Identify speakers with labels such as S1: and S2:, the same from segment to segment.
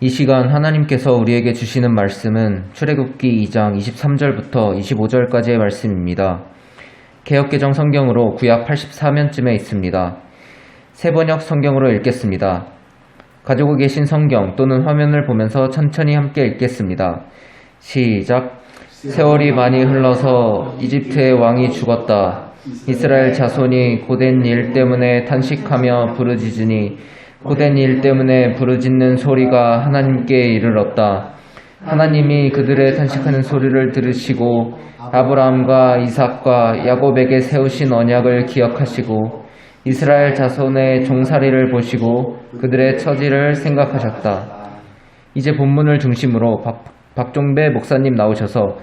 S1: 이 시간 하나님께서 우리에게 주시는 말씀은 출애굽기 2장 23절부터 25절까지의 말씀입니다. 개역개정 성경으로 구약 84면쯤에 있습니다. 세번역 성경으로 읽겠습니다. 가지고 계신 성경 또는 화면을 보면서 천천히 함께 읽겠습니다. 시작. 세월이 많이 흘러서 이집트의 왕이 죽었다. 이스라엘 자손이 고된 일 때문에 탄식하며 부르짖으니 고된 일 때문에 부르짖는 소리가 하나님께 이르렀다. 하나님이 그들의 탄식하는 소리를 들으시고 아브라함과 이삭과 야곱에게 세우신 언약을 기억하시고 이스라엘 자손의 종살이를 보시고 그들의 처지를 생각하셨다. 이제 본문을 중심으로 박종배 목사님 나오셔서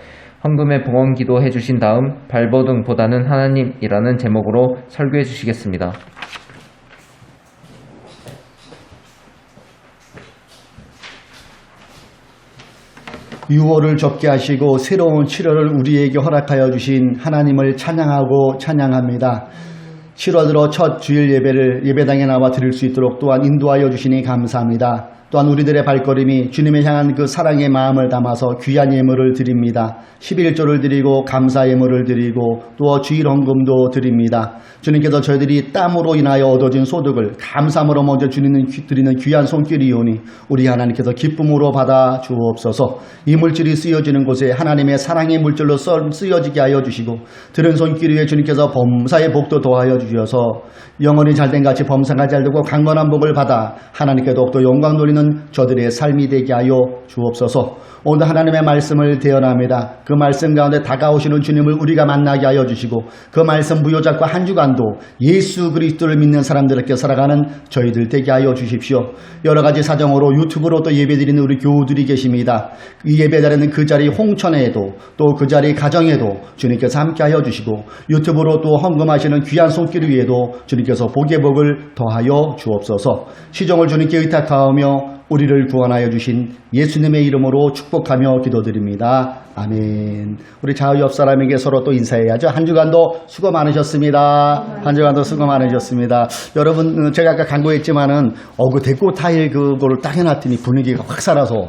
S1: 헌금의 봉헌 기도 해주신 다음 발버둥보다는 하나님이라는 제목으로 설교해 주시겠습니다.
S2: 유월을 접게 하시고 새로운 7월을 우리에게 허락하여 주신 하나님을 찬양하고 찬양합니다. 7월 들어 첫 주일 예배를 예배당에 나와 드릴 수 있도록 또한 인도하여 주시니 감사합니다. 또한 우리들의 발걸음이 주님을 향한 그 사랑의 마음을 담아서 귀한 예물을 드립니다. 11조를 드리고 감사 예물을 드리고 또 주일 헌금도 드립니다. 주님께서 저희들이 땀으로 인하여 얻어진 소득을 감사함으로 먼저 드리는 귀한 손길이오니 우리 하나님께서 기쁨으로 받아 주옵소서. 이 물질이 쓰여지는 곳에 하나님의 사랑의 물질로 쓰여지게 하여 주시고 들은 손길 위에 주님께서 범사의 복도 더하여 주셔서 영원히 잘된 같이 범사가 잘되고 강건한 복을 받아 하나님께 더욱더 영광 돌리는 저들의 삶이 되게 하여 주옵소서. 오늘 하나님의 말씀을 대언합니다. 그 말씀 가운데 다가오시는 주님을 우리가 만나게 하여 주시고 그 말씀 부여잡고 한 주간도 예수 그리스도를 믿는 사람들에게 살아가는 저희들 되게 하여 주십시오. 여러 가지 사정으로 유튜브로 또 예배드리는 우리 교우들이 계십니다. 이 예배자리는 그 자리 홍천에도 또 그 자리 가정에도 주님께서 함께 하여 주시고 유튜브로 또 헌금하시는 귀한 손길 위에도 주님께서 복의 복을 더하여 주옵소서. 시종을 주님께 의탁하오며 우리를 구원하여 주신 예수님의 이름으로 축복하며 기도드립니다. 아멘. 우리 좌우 옆 사람에게 서로 또 인사해야죠. 한 주간도 수고 많으셨습니다. 한 주간도 수고 많으셨습니다. 여러분, 제가 아까 강조했지만은 그 데코 타일 그거를 딱 해놨더니 분위기가 확 살아서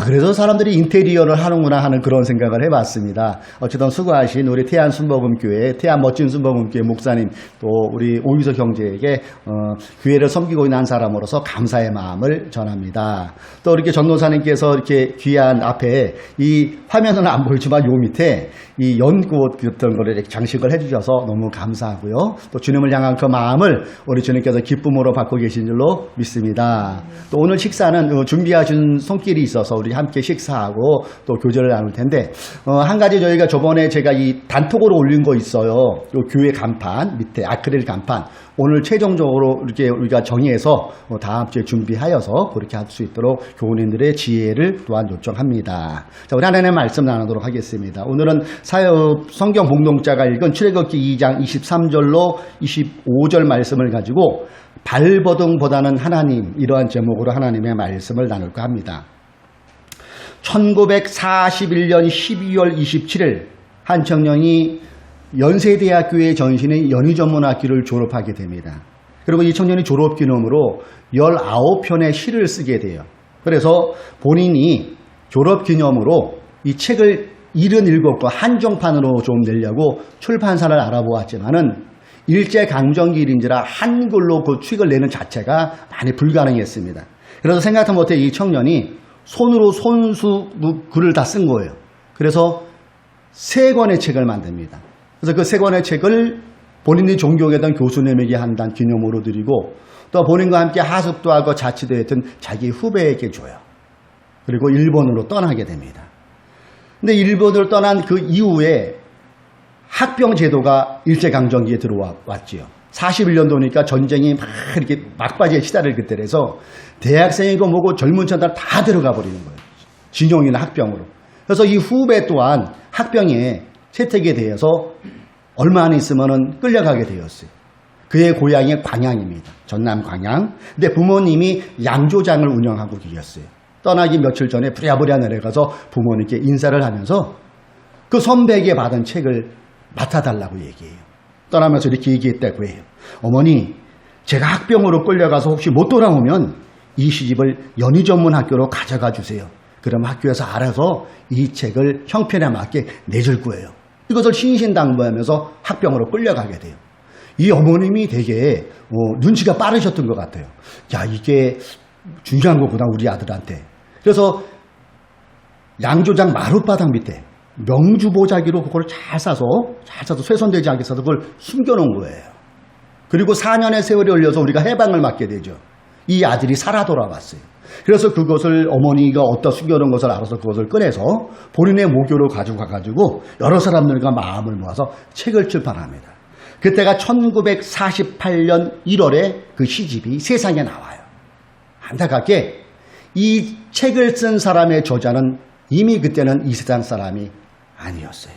S2: 그래서 사람들이 인테리어를 하는구나 하는 그런 생각을 해봤습니다. 어쨌든 수고하신 우리 태안 순복음교회, 태안 멋진 순복음교회 목사님 또 우리 오유석 형제에게 교회를 섬기고 있는 한 사람으로서 감사의 마음을 전합니다. 또 이렇게 전도사님께서 이렇게 귀한 앞에 이 화면은 안 보이지만 요 밑에 이 연꽃 같은 거를 이렇게 장식을 해주셔서 너무 감사하고요. 또 주님을 향한 그 마음을 우리 주님께서 기쁨으로 받고 계신 줄로 믿습니다. 또 오늘 식사는 준비하신 손길이 있어서 우리 함께 식사하고 또 교제를 나눌 텐데 한 가지 저희가 저번에 제가 이 단톡으로 올린 거 있어요. 요 교회 간판 밑에 아크릴 간판 오늘 최종적으로 이렇게 우리가 정의해서 다음 주에 준비하여서 그렇게 할 수 있도록 교우님들의 지혜를 또한 요청합니다. 자, 우리 하나님의 말씀 나누도록 하겠습니다. 오늘은 성경 봉독자가 읽은 출애굽기 2장 23절로 25절 말씀을 가지고 발버둥보다는 하나님 이러한 제목으로 하나님의 말씀을 나눌까 합니다. 1941년 12월 27일 한 청년이 연세대학교의 전신인 연희전문학교를 졸업하게 됩니다. 그리고 이 청년이 졸업기념으로 19편의 시를 쓰게 돼요. 그래서 본인이 졸업기념으로 이 책을 77권 한정판으로 좀 내려고 출판사를 알아보았지만은 일제강점기일인지라 한글로 그 책을 내는 자체가 많이 불가능했습니다. 그래서 생각도 못해 이 청년이 손으로 손수 글을 다 쓴 거예요. 그래서 3권의 책을 만듭니다. 그래서 그 3권의 책을 본인이 존경했던 교수님에게 한단 기념으로 드리고 또 본인과 함께 하숙도 하고 자취도 했던 자기 후배에게 줘요. 그리고 일본으로 떠나게 됩니다. 근데 일본으로 떠난 그 이후에 학병 제도가 일제강점기에 들어왔지요. 41년도니까 전쟁이 막 이렇게 막바지에 시달릴 그때라서 대학생이고 뭐고 젊은 천들 다 들어가 버리는 거예요. 진용이나 학병으로. 그래서 이 후배 또한 학병에 채택에 대해서 얼마 안 있으면은 끌려가게 되었어요. 그의 고향이 광양입니다. 전남 광양. 근데 부모님이 양조장을 운영하고 계셨어요. 떠나기 며칠 전에 부랴부랴 내려가서 부모님께 인사를 하면서 그 선배에게 받은 책을 맡아달라고 얘기해요. 떠나면서 이렇게 얘기했다고 해요. 어머니, 제가 학병으로 끌려가서 혹시 못 돌아오면 이 시집을 연희 전문 학교로 가져가 주세요. 그럼 학교에서 알아서 이 책을 형편에 맞게 내줄 거예요. 이것을 신신당부하면서 학병으로 끌려가게 돼요. 이 어머님이 되게 눈치가 빠르셨던 것 같아요. 야, 이게 중요한 거구나, 우리 아들한테. 그래서 양조장 마룻바닥 밑에 명주보자기로 그걸 잘 싸서 훼손되지 않게 싸서 그걸 숨겨놓은 거예요. 그리고 4년의 세월이 흘려서 우리가 해방을 맞게 되죠. 이 아들이 살아 돌아왔어요. 그래서 그것을 어머니가 어디다 숨겨놓은 것을 알아서 그것을 꺼내서 본인의 모교로 가지고 가가지고 여러 사람들과 마음을 모아서 책을 출판합니다. 그때가 1948년 1월에 그 시집이 세상에 나와요. 안타깝게 이 책을 쓴 사람의 저자는 이미 그때는 이 세상 사람이 아니었어요.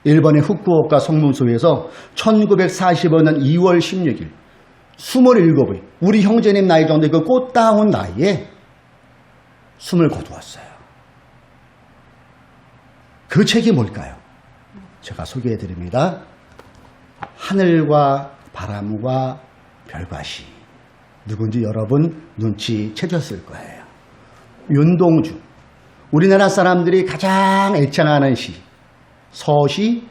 S2: 일본의 후쿠오카 성문소에서 1945년 2월 16일 27의 우리 형제님 나이 정도의 그 꽃다운 나이에 숨을 거두었어요. 그 책이 뭘까요? 제가 소개해드립니다. 하늘과 바람과 별과 시. 누군지 여러분 눈치채셨을 거예요. 윤동주. 우리나라 사람들이 가장 애창하는 시, 서시,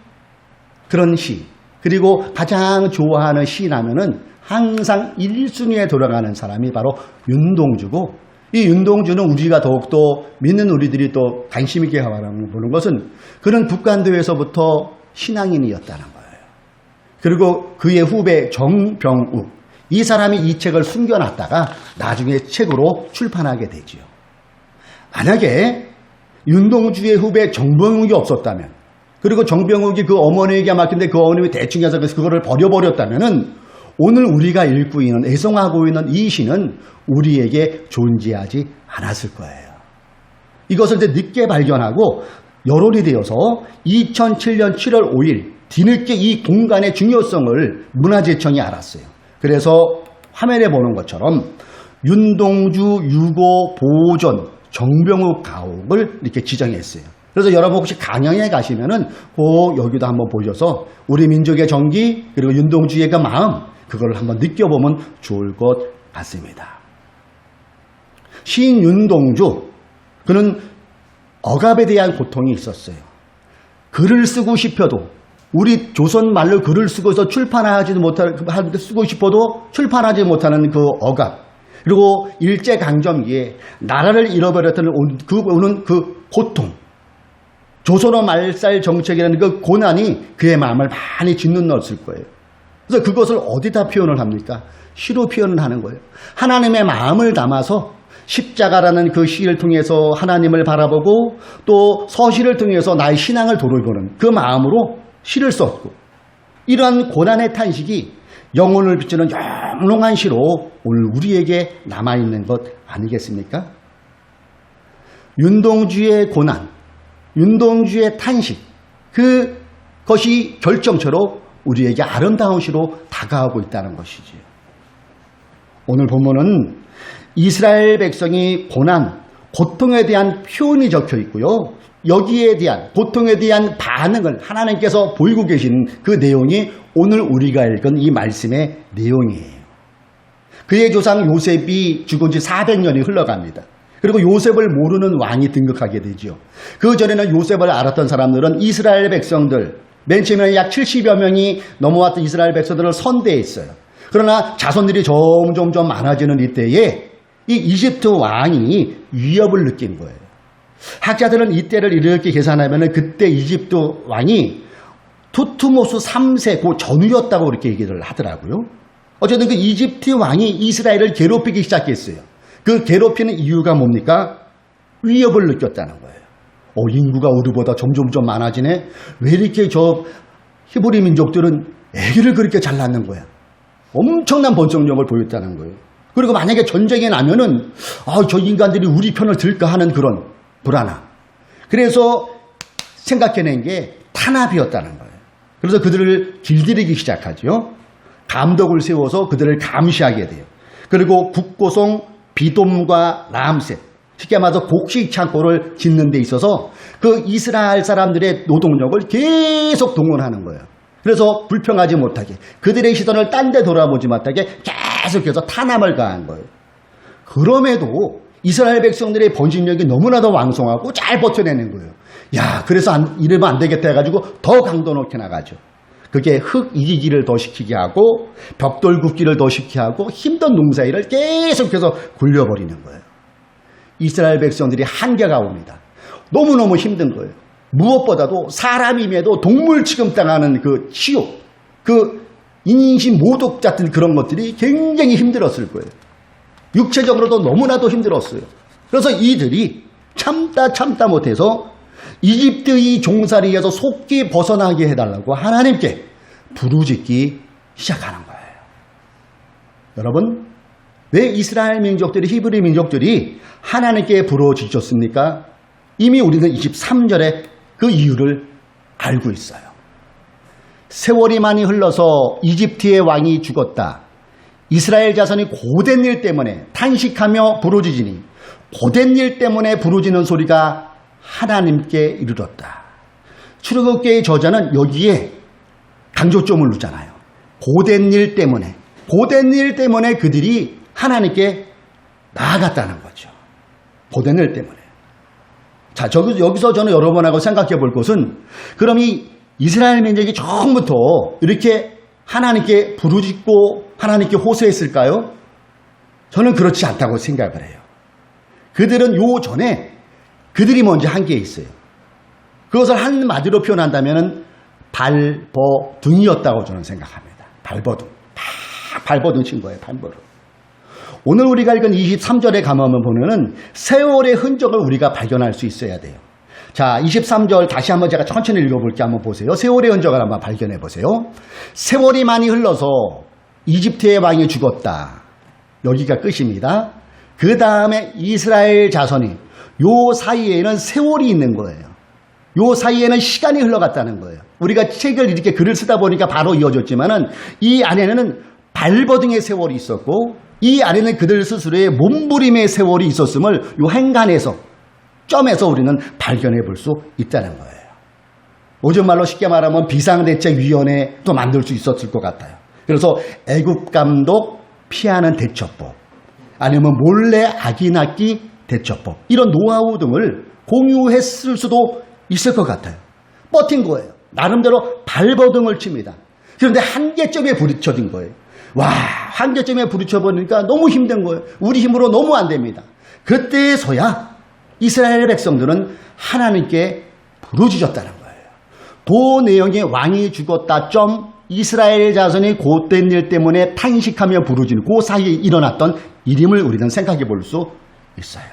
S2: 그런 시, 그리고 가장 좋아하는 시라면은 항상 1순위에 돌아가는 사람이 바로 윤동주고, 이 윤동주는 우리가 더욱더 믿는 우리들이 또 관심 있게 보는 것은 그는 북한도에서부터 신앙인이었다는 거예요. 그리고 그의 후배 정병욱, 이 사람이 이 책을 숨겨놨다가 나중에 책으로 출판하게 되지요. 만약에 윤동주의 후배 정병욱이 없었다면, 그리고 정병욱이 그 어머니에게 맡긴데 그 어머님이 대충 해서 그거를 버려버렸다면은 오늘 우리가 읽고 있는, 애송하고 있는 이 시는 우리에게 존재하지 않았을 거예요. 이것을 이제 늦게 발견하고 여론이 되어서 2007년 7월 5일 뒤늦게 이 공간의 중요성을 문화재청이 알았어요. 그래서 화면에 보는 것처럼 윤동주 유고 보존 정병욱 가옥을 이렇게 지정했어요. 그래서 여러분 혹시 강영에 가시면은 꼭 여기도 한번 보셔서 우리 민족의 정기 그리고 윤동주의 그 마음, 그걸 한번 느껴보면 좋을 것 같습니다. 시인 윤동주, 그는 억압에 대한 고통이 있었어요. 글을 쓰고 싶어도, 우리 조선 말로 글을 쓰고서 출판하지도 못하는, 쓰고 싶어도 출판하지 못하는 그 억압, 그리고 일제강점기에 나라를 잃어버렸던 오는 그 고통, 조선어 말살 정책이라는 그 고난이 그의 마음을 많이 짓눌 넣었을 거예요. 그래서 그것을 어디다 표현을 합니까? 시로 표현을 하는 거예요. 하나님의 마음을 담아서 십자가라는 그 시를 통해서 하나님을 바라보고 또 서시를 통해서 나의 신앙을 돌아보는 그 마음으로 시를 썼고, 이러한 고난의 탄식이 영혼을 비추는 영롱한 시로 오늘 우리에게 남아있는 것 아니겠습니까? 윤동주의 고난, 윤동주의 탄식, 그것이 결정체로 우리에게 아름다운 시로 다가오고 있다는 것이지요. 오늘 본문은 이스라엘 백성이 고난, 고통에 대한 표현이 적혀 있고요. 여기에 대한 고통에 대한 반응을 하나님께서 보이고 계신 그 내용이 오늘 우리가 읽은 이 말씀의 내용이에요. 그의 조상 요셉이 죽은 지 400년이 흘러갑니다. 그리고 요셉을 모르는 왕이 등극하게 되죠. 그 전에는 요셉을 알았던 사람들은 이스라엘 백성들, 맨 처음에는 약 70여 명이 넘어왔던 이스라엘 백성들을 선대했어요. 그러나 자손들이 점점 많아지는 이때에 이 이집트 왕이 위협을 느낀 거예요. 학자들은 이때를 이렇게 계산하면 그때 이집트 왕이 투트모스 3세 그 전후였다고 이렇게 얘기를 하더라고요. 어쨌든 그 이집트 왕이 이스라엘을 괴롭히기 시작했어요. 그 괴롭히는 이유가 뭡니까? 위협을 느꼈다는 거예요. 인구가 우리보다 점점 많아지네. 왜 이렇게 저 히브리 민족들은 애기를 그렇게 잘 낳는 거야? 엄청난 번성력을 보였다는 거예요. 그리고 만약에 전쟁이 나면은 저 인간들이 우리 편을 들까 하는 그런 불안함. 그래서 생각해낸 게 탄압이었다는 거예요. 그래서 그들을 길들이기 시작하죠. 감독을 세워서 그들을 감시하게 돼요. 그리고 국고송 비돔과 람셋, 쉽게 말해서 곡식 창고를 짓는 데 있어서 그 이스라엘 사람들의 노동력을 계속 동원하는 거예요. 그래서 불평하지 못하게, 그들의 시선을 딴 데 돌아보지 못하게 계속해서 탄압을 가한 거예요. 그럼에도 이스라엘 백성들의 번식력이 너무나도 왕성하고 잘 버텨내는 거예요. 야, 그래서 이러면 안 되겠다 해가지고 더 강도 높게 나가죠. 그게 흙 이기기를 더 시키게 하고 벽돌 굽기를 더 시키게 하고 힘든 농사일을 계속해서 굴려버리는 거예요. 이스라엘 백성들이 한계가 옵니다. 너무너무 힘든 거예요. 무엇보다도 사람임에도 동물 취급당하는 그 치욕, 그 인신 모독 같은 그런 것들이 굉장히 힘들었을 거예요. 육체적으로도 너무나도 힘들었어요. 그래서 이들이 참다 못해서 이집트의 종살이에서 속기 벗어나게 해달라고 하나님께 부르짖기 시작하는 거예요. 여러분, 왜 이스라엘 민족들이, 히브리 민족들이 하나님께 부르짖었습니까? 이미 우리는 23절에 그 이유를 알고 있어요. 세월이 많이 흘러서 이집트의 왕이 죽었다. 이스라엘 자손이 고된 일 때문에 탄식하며 부르짖으니 고된 일 때문에 부르짖는 소리가 하나님께 이르렀다. 출애굽기의 저자는 여기에 강조점을 두잖아요. 고된 일 때문에 그들이 하나님께 나아갔다는 거죠. 고된 일 때문에. 자, 여기서 저는 여러분하고 생각해 볼 것은, 그럼 이 이스라엘 민족이 처음부터 이렇게 하나님께 부르짖고 하나님께 호소했을까요? 저는 그렇지 않다고 생각을 해요. 그들은 요 전에 그들이 먼저 한 게 있어요. 그것을 한마디로 표현한다면 발버둥이었다고 저는 생각합니다. 발버둥. 다 발버둥 친 거예요. 발버둥. 오늘 우리가 읽은 23절에 가면 보면은 세월의 흔적을 우리가 발견할 수 있어야 돼요. 자, 23절 다시 한번 제가 천천히 읽어볼게요. 한번 보세요. 세월의 흔적을 한번 발견해 보세요. 세월이 많이 흘러서 이집트의 왕이 죽었다. 여기가 끝입니다. 그 다음에 이스라엘 자손이, 요 사이에는 세월이 있는 거예요. 요 사이에는 시간이 흘러갔다는 거예요. 우리가 책을 이렇게 글을 쓰다 보니까 바로 이어졌지만은 이 안에는 발버둥의 세월이 있었고, 이 안에는 그들 스스로의 몸부림의 세월이 있었음을 요 행간에서, 점에서 우리는 발견해 볼 수 있다는 거예요. 요즘 말로 쉽게 말하면 비상대책위원회도 만들 수 있었을 것 같아요. 그래서 애국 감독 피하는 대처법, 아니면 몰래 아기 낳기 대처법, 이런 노하우 등을 공유했을 수도 있을 것 같아요. 버틴 거예요. 나름대로 발버둥을 칩니다. 그런데 한계점에 부딪혀진 거예요. 와, 한계점에 부딪혀버리니까 너무 힘든 거예요. 우리 힘으로 너무 안 됩니다. 그때서야 이스라엘 백성들은 하나님께 부르짖었다는 거예요. 그 내용에 왕이 죽었다 점, 이스라엘 자손이 곧된 일 때문에 탄식하며 부르짖는 그 사이에 일어났던 일임을 우리는 생각해 볼 수 있어요.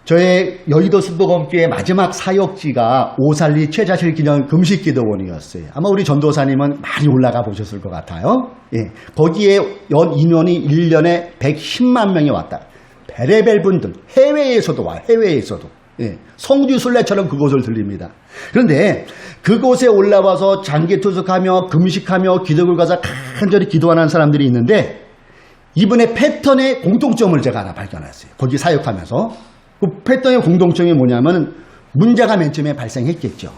S2: 저의 여의도 순복음교회 마지막 사역지가 오살리 최자실 기념 금식기도원이었어요. 아마 우리 전도사님은 많이 올라가 보셨을 것 같아요. 예, 거기에 연 인원이 1년에 110만 명이 왔다. 베레벨 분들, 해외에서도 와요. 해외에서도. 예, 성지순례처럼 그곳을 들립니다. 그런데 그곳에 올라와서 장기투숙하며 금식하며 기도를 가서 간절히 기도하는 사람들이 있는데, 이번에 패턴의 공통점을 제가 하나 발견했어요. 거기 사역하면서. 그 패턴의 공동점이 뭐냐면, 문제가 맨 처음에 발생했겠죠.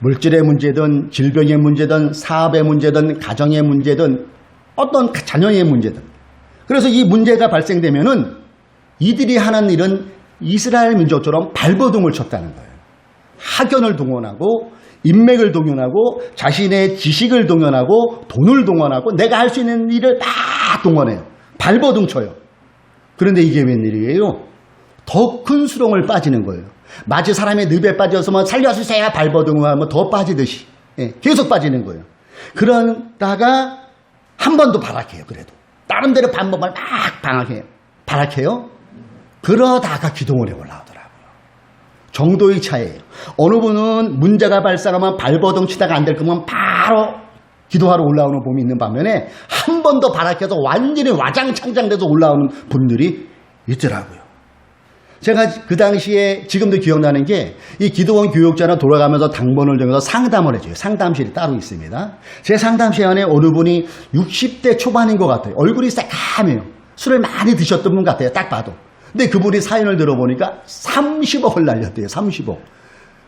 S2: 물질의 문제든 질병의 문제든 사업의 문제든 가정의 문제든 어떤 자녀의 문제든. 그래서 이 문제가 발생되면은 이들이 하는 일은 이스라엘 민족처럼 발버둥을 쳤다는 거예요. 학연을 동원하고 인맥을 동원하고 자신의 지식을 동원하고 돈을 동원하고 내가 할 수 있는 일을 다 동원해요. 발버둥 쳐요. 그런데 이게 웬일이에요? 더 큰 수렁을 빠지는 거예요. 마치 사람의 늪에 빠져서 살려주세요 발버둥을 하면 더 빠지듯이, 예, 계속 빠지는 거예요. 그러다가 한 번 더 발악해요. 그래도 나름대로 방법을 막 발악해요. 그러다가 기도원에 올라오더라고요. 정도의 차이예요. 어느 분은 문제가 발생하면 발버둥 치다가 안 될 거면 바로 기도하러 올라오는 분이 있는 반면에 한 번 더 발악해서 완전히 와장창장돼서 올라오는 분들이 있더라고요. 제가 그 당시에 지금도 기억나는 게, 이 기도원 교육자는 돌아가면서 당번을 정해서 상담을 해줘요. 상담실이 따로 있습니다. 제 상담실에 어느 분이 60대 초반인 것 같아요. 얼굴이 새까매요. 술을 많이 드셨던 분 같아요. 딱 봐도. 근데 그분이 사연을 들어보니까 30억을 날렸대요. 30억.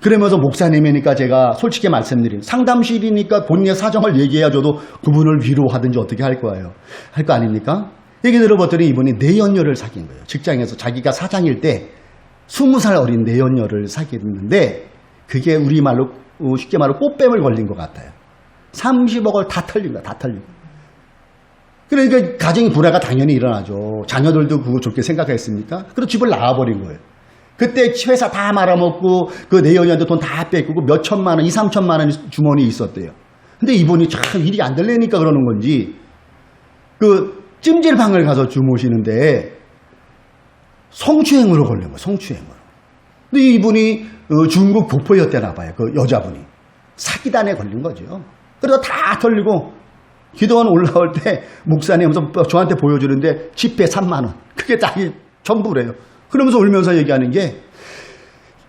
S2: 그러면서 목사님이니까 제가 솔직히 말씀드린, 상담실이니까 본인의 사정을 얘기해줘도 그분을 위로하든지 어떻게 할 거예요. 할 거 아닙니까? 얘기 들어봤더니 이분이 내연녀를 사귄 거예요. 직장에서 자기가 사장일 때 20살 어린 내연녀를 사귀었는데 그게 우리말로 쉽게 말로 꽃뱀을 걸린 것 같아요. 30억을 다 털린 거야. 다 털린 거야. 그러니까 가정의 불화가 당연히 일어나죠. 자녀들도 그거 좋게 생각했습니까? 그래서 집을 나와버린 거예요. 그때 회사 다 말아먹고 그 내연녀한테 돈 다 뺏고 몇 천만 원, 2, 3천만 원 주머니에 있었대요. 근데 이분이 참 일이 안 되려니까 그러는 건지 그 찜질방을 가서 주무시는데 성추행으로 걸린 거예요. 성추행으로. 근데 이분이 중국 교포였대나 봐요. 그 여자분이. 사기단에 걸린 거죠. 그래서 다 털리고 기도원 올라올 때 목사님 저한테 보여주는데 집회 3만 원. 그게 다 전부래요. 그러면서 울면서 얘기하는 게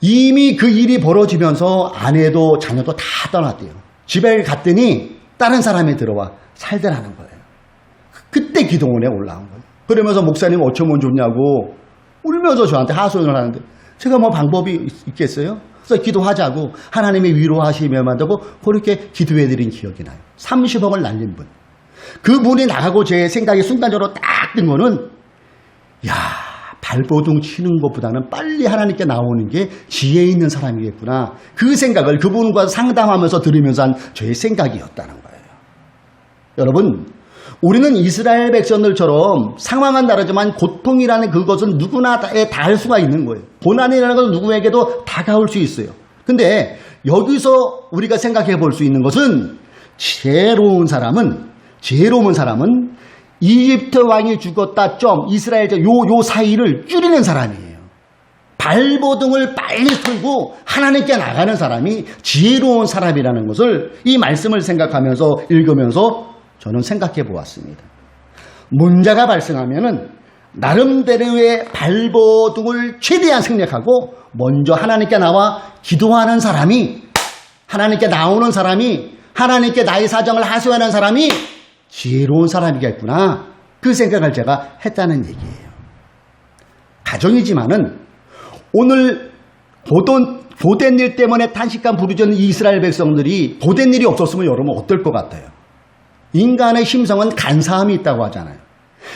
S2: 이미 그 일이 벌어지면서 아내도 자녀도 다 떠났대요. 집에 갔더니 다른 사람이 들어와 살더라는 거예요. 그때 기도원에 올라온 거예요. 그러면서 목사님 어쩌면 좋냐고 울면서 저한테 하소연을 하는데 제가 뭐 방법이 있겠어요? 그래서 기도하자고 하나님이 위로하시면 한다고 그렇게 기도해드린 기억이 나요. 30억을 날린 분. 그분이 나가고 제 생각이 순간적으로 딱 든 거는 야 발버둥 치는 것보다는 빨리 하나님께 나오는 게 지혜 있는 사람이겠구나. 그 생각을 그분과 상담하면서 들으면서 한 저의 생각이었다는 거예요. 여러분 우리는 이스라엘 백성들처럼 상황은 다르지만 고통이라는 그것은 누구나 닿을 수가 있는 거예요. 고난이라는 것은 누구에게도 다가올 수 있어요. 근데 여기서 우리가 생각해 볼 수 있는 것은 지혜로운 사람은 이집트 왕이 죽었다 이스라엘 요 사이를 줄이는 사람이에요. 발버둥을 빨리 털고 하나님께 나가는 사람이 지혜로운 사람이라는 것을 이 말씀을 생각하면서 읽으면서 저는 생각해 보았습니다. 문제가 발생하면은 나름대로의 발버둥을 최대한 생략하고 먼저 하나님께 나와 기도하는 사람이 하나님께 나오는 사람이 하나님께 나의 사정을 하소연하는 사람이 지혜로운 사람이겠구나. 그 생각을 제가 했다는 얘기예요. 가정이지만은 오늘 보된 일 때문에 탄식감 부르짖는 이스라엘 백성들이 보된 일이 없었으면 여러분 어떨 것 같아요? 인간의 심성은 간사함이 있다고 하잖아요.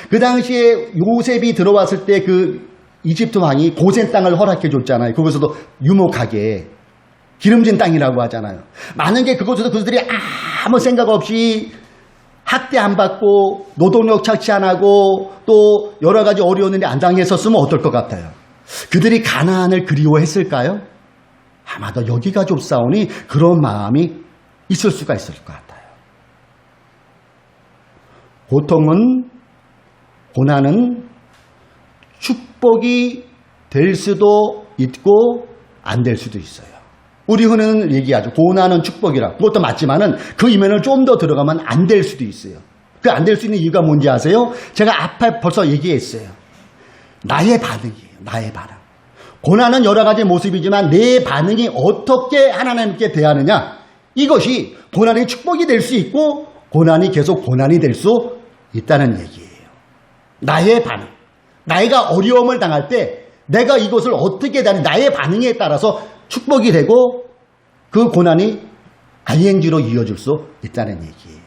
S2: 그 당시에 요셉이 들어왔을 때 그 이집트 왕이 고센 땅을 허락해 줬잖아요. 거기서도 유목하게 기름진 땅이라고 하잖아요. 만약에 그곳에서 그들이 아무 생각 없이 학대 안 받고 노동력 착취 안 하고 또 여러 가지 어려운 일이 안 당했었으면 어떨 것 같아요? 그들이 가나안을 그리워했을까요? 아마도 여기가 좁사오니 그런 마음이 있을 수가 있을 것 같아요. 고난은 축복이 될 수도 있고 안 될 수도 있어요. 우리 흔히 얘기하죠. 고난은 축복이라. 그것도 맞지만은 그 이면을 좀 더 들어가면 안 될 수도 있어요. 그 안 될 수 있는 이유가 뭔지 아세요? 제가 앞에 벌써 얘기했어요. 나의 반응이에요. 나의 반응. 고난은 여러 가지 모습이지만 내 반응이 어떻게 하나님께 대하느냐. 이것이 고난이 축복이 될 수 있고 고난이 계속 고난이 될 수 있다는 얘기예요. 나의 반응. 나이가 어려움을 당할 때 내가 이것을 어떻게 대하는 나의 반응에 따라서 축복이 되고 그 고난이 ING로 이어질 수 있다는 얘기예요.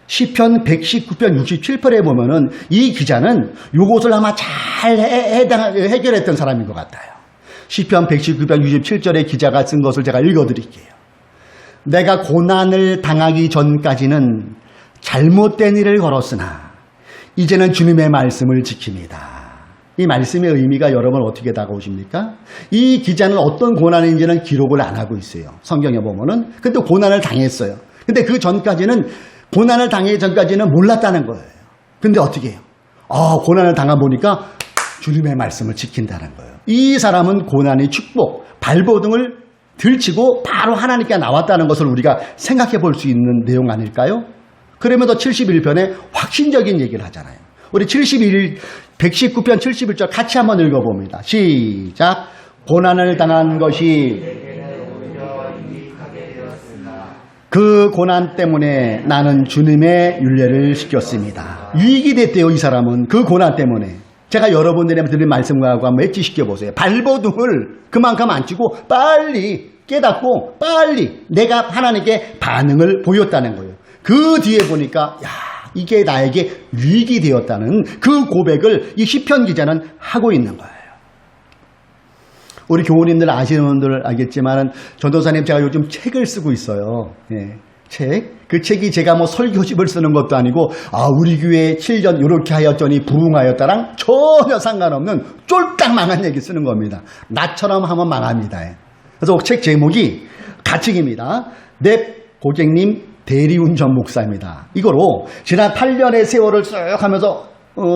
S2: 시편 119편 67편에 보면은 이 기자는 이것을 아마 잘 해결했던 사람인 것 같아요. 시편 119편 67절에 기자가 쓴 것을 제가 읽어드릴게요. 내가 고난을 당하기 전까지는 잘못된 일을 걸었으나 이제는 주님의 말씀을 지킵니다. 이 말씀의 의미가 여러분 어떻게 다가오십니까? 이 기자는 어떤 고난인지는 기록을 안 하고 있어요. 성경에 보면은. 근데 고난을 당했어요. 근데 그 전까지는 고난을 당하기 전까지는 몰랐다는 거예요. 근데 어떻게 해요? 고난을 당해보니까 주님의 말씀을 지킨다는 거예요. 이 사람은 고난의 축복, 발버둥을 들치고 바로 하나님께 나왔다는 것을 우리가 생각해 볼 수 있는 내용 아닐까요? 그러면서 71편에 확신적인 얘기를 하잖아요. 우리 119편 71절 같이 한번 읽어봅니다. 시작. 고난을 당한 것이 그 고난 때문에 나는 주님의 율례를 지켰습니다. 유익이 됐대요. 이 사람은 그 고난 때문에. 제가 여러분들한테 드린 말씀과 한번 매치시켜 보세요. 발버둥을 그만큼 안 치고 빨리 깨닫고 빨리 내가 하나님께 반응을 보였다는 거예요. 그 뒤에 보니까 이게 나에게 유익이 되었다는 그 고백을 이 시편 기자는 하고 있는 거예요. 우리 교우님들 아시는 분들 알겠지만 전도사님 제가 요즘 책을 쓰고 있어요. 예, 책. 그 책이 제가 뭐 설교집을 쓰는 것도 아니고 우리 교회 7년 이렇게 하였더니 부흥하였다랑 전혀 상관없는 쫄딱 망한 얘기 쓰는 겁니다. 나처럼 하면 망합니다. 예. 그래서 책 제목이 가칭입니다. 내 고객님 대리운전 목사입니다. 이거로 지난 8년의 세월을 쭉 하면서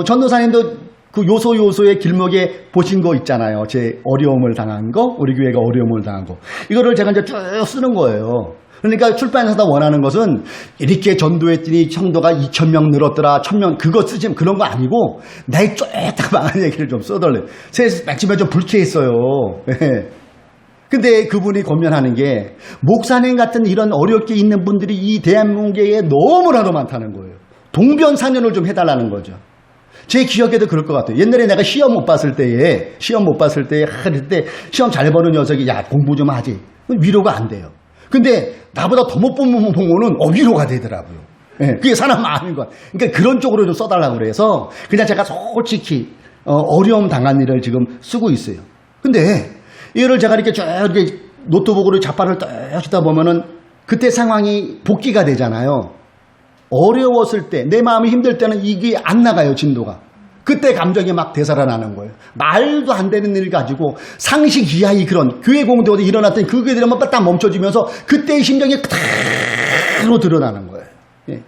S2: 전도사님도 그 요소요소의 길목에 보신 거 있잖아요. 제 어려움을 당한 거, 우리 교회가 어려움을 당한 거. 이거를 제가 이제 쭉 쓰는 거예요. 그러니까 출판사가 원하는 것은 이렇게 전도했더니 성도가 2,000명 늘었더라, 1,000명 그거 쓰지 그런 거 아니고 나의 쫄딱 망한 얘기를 좀 써달래. 맨 처음에 좀 불쾌했어요. 근데 그분이 권면하는 게 목사님 같은 이런 어렵게 있는 분들이 이 대한민국에 너무나도 많다는 거예요. 동병상련을 좀 해달라는 거죠. 제 기억에도 그럴 것 같아요. 옛날에 내가 시험 못 봤을 때에 그때 시험 잘 보는 녀석이 야 공부 좀 하지. 위로가 안 돼요. 근데 나보다 더 못 본 부모는 위로가 되더라고요. 예, 그게 사람 마음인 것 같아요. 그러니까 그런 쪽으로 좀 써달라고 그래서 그냥 제가 솔직히 어려움 당한 일을 지금 쓰고 있어요. 근데 이거를 제가 이렇게 쭉 이렇게 노트북으로 자판을 딱 쓰다 보면은 그때 상황이 복기가 되잖아요. 어려웠을 때, 내 마음이 힘들 때는 이게 안 나가요, 진도가. 그때 감정이 막 되살아나는 거예요. 말도 안 되는 일 가지고 상식 이하의 그런 교회 공동에 일어났더니 그게 되면 딱 멈춰지면서 그때의 심정이 그대로 드러나는 거예요. 예.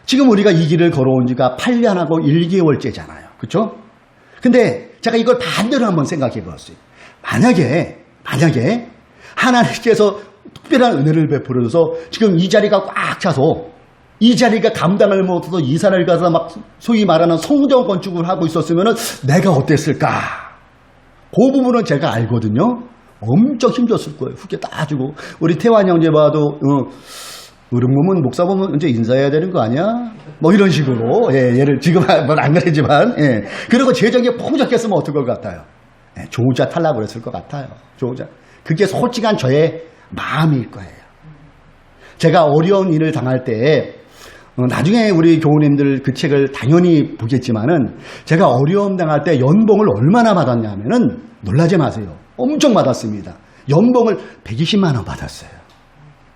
S2: 지금 우리가 이 길을 걸어온 지가 8년하고 1개월째잖아요. 그렇죠? 근데 제가 이걸 반대로 한번 생각해 보았어요. 만약에 하나님께서 특별한 은혜를 베풀어서 지금 이 자리가 꽉 차서 이 자리가 감당을 못해서 이사를 가서 막 소위 말하는 성전 건축을 하고 있었으면 내가 어땠을까? 그 부분은 제가 알거든요. 엄청 힘들었을 거예요. 후게 따지고 우리 태환 형제 봐도 의령보면 목사 보면 이제 인사해야 되는 거 아니야? 뭐 이런 식으로 얘를 지금 안 그러지만 그리고 재정이 풍족했으면 어떨 것 같아요? 조우자 탈락을 했을 것 같아요. 조우자. 그게 솔직한 저의 마음일 거예요. 제가 어려운 일을 당할 때 나중에 우리 교우님들 그 책을 당연히 보겠지만은 제가 어려움 당할 때 연봉을 얼마나 받았냐면은 놀라지 마세요. 엄청 받았습니다. 연봉을 120만 원 받았어요.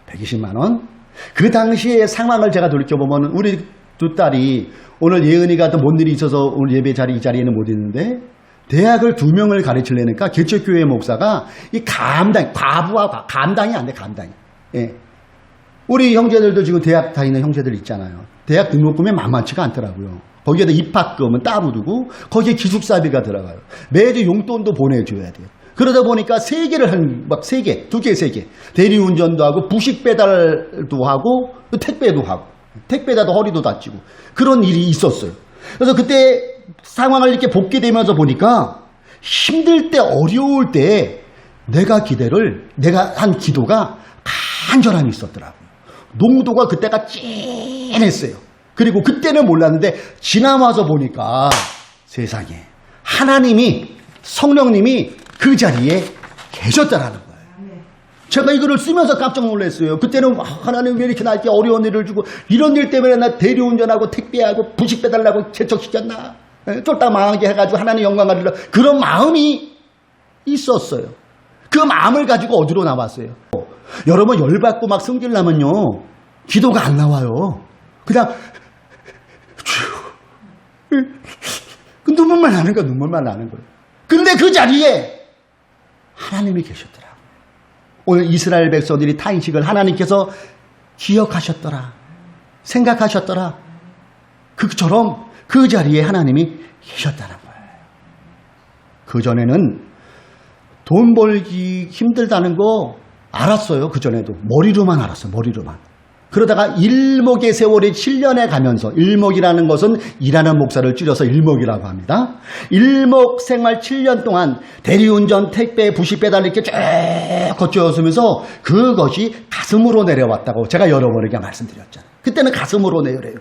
S2: 120만 원. 그 당시의 상황을 제가 돌이켜보면 우리 두 딸이 오늘 예은이가 또 뭔 일이 있어서 오늘 예배 이 자리에는 못 있는데 대학을 2명을 가르치려니까 개척교회 목사가 이 감당이 안 돼, 감당이. 예. 우리 형제들도 지금 대학 다니는 형제들 있잖아요. 대학 등록금이 만만치가 않더라고요. 거기에다 입학금은 따로 두고 거기에 기숙사비가 들어가요. 매주 용돈도 보내줘야 돼요. 그러다 보니까 3개를 막 3개, 2개, 3개. 대리운전도 하고 부식 배달도 하고 택배도 하고 택배다도 허리도 다치고 그런 일이 있었어요. 그래서 그때 상황을 이렇게 복게 되면서 보니까 힘들 때 어려울 때 내가 한 기도가 간절함이 있었더라고요. 농도가 그때가 찐했어요. 그리고 그때는 몰랐는데 지나와서 보니까 세상에 하나님이 성령님이 그 자리에 계셨다라는 거예요. 제가 이거를 쓰면서 깜짝 놀랐어요. 그때는 하나님 왜 이렇게 나한테 어려운 일을 주고 이런 일 때문에 나 대리운전하고 택배하고 부식 배달하고 재촉시켰나 쫄딱 망하게 해가지고 하나님 영광 가리려 그런 마음이 있었어요. 그 마음을 가지고 어디로 나왔어요. 여러분 열받고 막 성질나면요 기도가 안 나와요. 그냥 눈물만 나는 거야. 눈물만 나는 거예요. 근데 그 자리에 하나님이 계셨더라고요. 오늘 이스라엘 백성들이 탄식을 하나님께서 기억하셨더라. 생각하셨더라. 그처럼 그 자리에 하나님이 계셨다는 거예요. 그전에는 돈 벌기 힘들다는 거 알았어요. 그전에도. 머리로만 알았어요. 머리로만. 그러다가 일목의 세월이 7년에 가면서 일목이라는 것은 일하는 목사를 줄여서 일목이라고 합니다. 일목 생활 7년 동안 대리운전, 택배, 부식 배달 이렇게 쭉 거쳐오면서 그것이 가슴으로 내려왔다고 제가 여러분에게 말씀드렸잖아요. 그때는 가슴으로 내려요.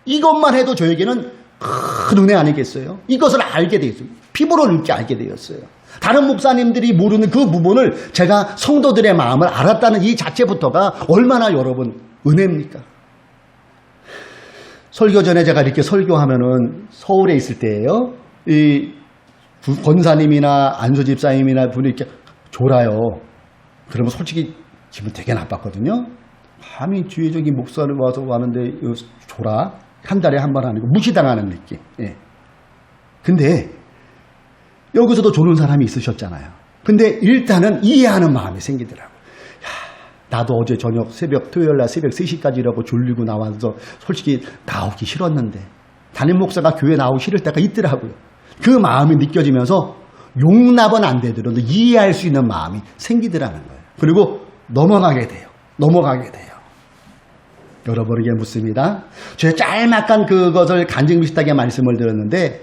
S2: 이것만 해도 저에게는 큰 은혜 아니겠어요? 이것을 알게 되었어요. 피부로 이렇게 알게 되었어요. 다른 목사님들이 모르는 그 부분을 제가 성도들의 마음을 알았다는 이 자체부터가 얼마나 여러분 은혜입니까? 설교 전에 제가 이렇게 설교하면은 서울에 있을 때예요. 이 권사님이나 안수 집사님이나 분이 이렇게 졸아요. 그러면 솔직히 기분 되게 나빴거든요. 감히 뒤에 저기 목사를 와서 하는데 졸아. 한 달에 한 번 하는 거 무시당하는 느낌. 예. 근데 여기서도 조는 사람이 있으셨잖아요. 근데 일단은 이해하는 마음이 생기더라고요. 나도 어제 저녁 토요일날 새벽 3시까지 일하고 졸리고 나와서 솔직히 나오기 싫었는데 담임 목사가 교회 나오기 싫을 때가 있더라고요. 그 마음이 느껴지면서 용납은 안 되더라도 이해할 수 있는 마음이 생기더라는 거예요. 그리고 넘어가게 돼요. 여러분에게 묻습니다. 제가 짤막한 그것을 간증비슷하게 말씀을 드렸는데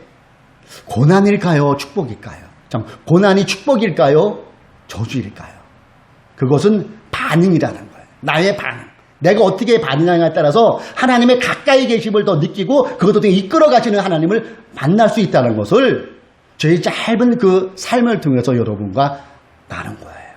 S2: 고난일까요? 축복일까요? 참, 고난이 축복일까요? 저주일까요? 그것은 반응이라는 거예요. 나의 반응. 내가 어떻게 반응하냐에 따라서 하나님의 가까이 계심을 더 느끼고 그것도 이끌어 가시는 하나님을 만날 수 있다는 것을 저희 짧은 그 삶을 통해서 여러분과 나눈 거예요.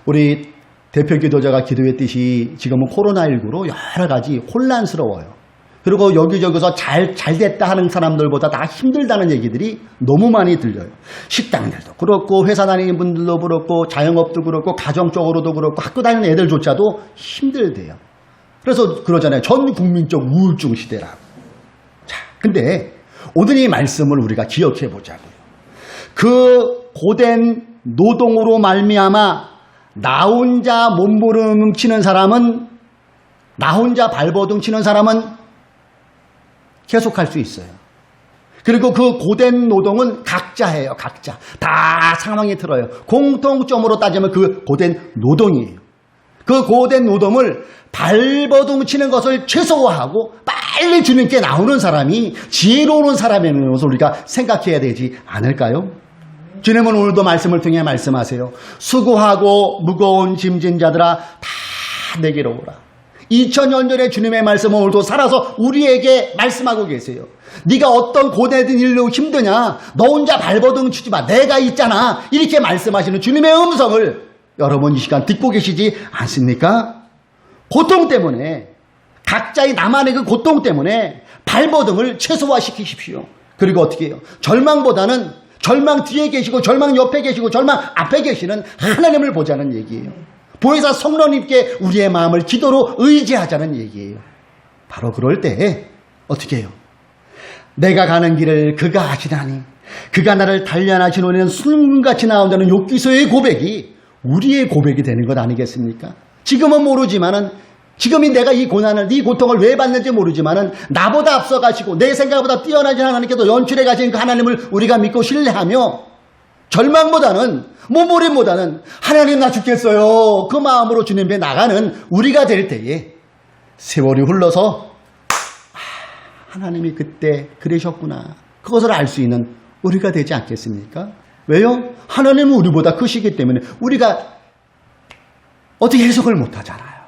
S2: 우리 대표 기도자가 기도했듯이 지금은 코로나19로 여러 가지 혼란스러워요. 그리고 여기저기서 잘 됐다 하는 사람들보다 다 힘들다는 얘기들이 너무 많이 들려요. 식당들도 그렇고 회사 다니는 분들도 그렇고 자영업도 그렇고 가정적으로도 그렇고 학교 다니는 애들조차도 힘들대요. 그래서 그러잖아요. 전 국민적 우울증 시대라고. 자, 근데 오늘 이 말씀을 우리가 기억해 보자고요. 그 고된 노동으로 말미암아 나 혼자 몸부림 치는 사람은, 나 혼자 발버둥 치는 사람은 계속할 수 있어요. 그리고 그 고된 노동은 각자예요. 각자. 다 상황이 틀어요. 공통점으로 따지면 그 고된 노동이에요. 그 고된 노동을 발버둥 치는 것을 최소화하고 빨리 주님께 나오는 사람이 지혜로운 사람이라는 것을 우리가 생각해야 되지 않을까요? 주님은 오늘도 말씀을 통해 말씀하세요. 수고하고 무거운 짐진 자들아 다 내게로 오라. 2000년 전에 주님의 말씀은 오늘도 살아서 우리에게 말씀하고 계세요. 네가 어떤 고뇌든 일로 힘드냐? 너 혼자 발버둥 치지 마. 내가 있잖아. 이렇게 말씀하시는 주님의 음성을 여러분 이 시간 듣고 계시지 않습니까? 고통 때문에, 각자의 나만의 그 고통 때문에 발버둥을 최소화시키십시오. 그리고 어떻게 해요? 절망 뒤에 계시고 절망 옆에 계시고 절망 앞에 계시는 하나님을 보자는 얘기예요. 보혜사 성령님께 우리의 마음을 기도로 의지하자는 얘기예요. 바로 그럴 때 어떻게 해요? 내가 가는 길을 그가 아시나니 그가 나를 단련하시노니는 순금같이 나온다는 욥기서의 고백이 우리의 고백이 되는 것 아니겠습니까? 지금은 모르지만은, 지금이 내가 이 고난을, 이 고통을 왜 받는지 모르지만은 나보다 앞서가시고 내 생각보다 뛰어나신 하나님께서 연출해 가신 그 하나님을 우리가 믿고 신뢰하며 절망보다는, 몸부림보다는 하나님 나 죽겠어요, 그 마음으로 주님 앞에 나가는 우리가 될 때에 세월이 흘러서 하나님이 그때 그러셨구나, 그것을 알 수 있는 우리가 되지 않겠습니까? 왜요? 하나님은 우리보다 크시기 때문에 우리가 어떻게 해석을 못하잖아요.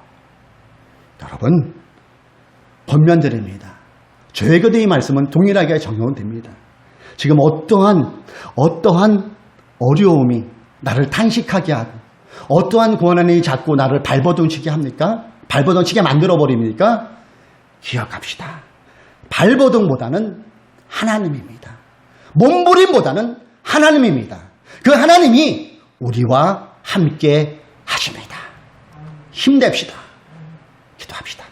S2: 여러분, 권면드립니다. 저에게도 이 말씀은 동일하게 적용됩니다. 지금 어떠한 어려움이 나를 탄식하게 하고 어떠한 고난이 자꾸 나를 발버둥치게 합니까? 발버둥치게 만들어버립니까? 기억합시다. 발버둥보다는 하나님입니다. 몸부림보다는 하나님입니다. 그 하나님이 우리와 함께 하십니다. 힘냅시다. 기도합시다.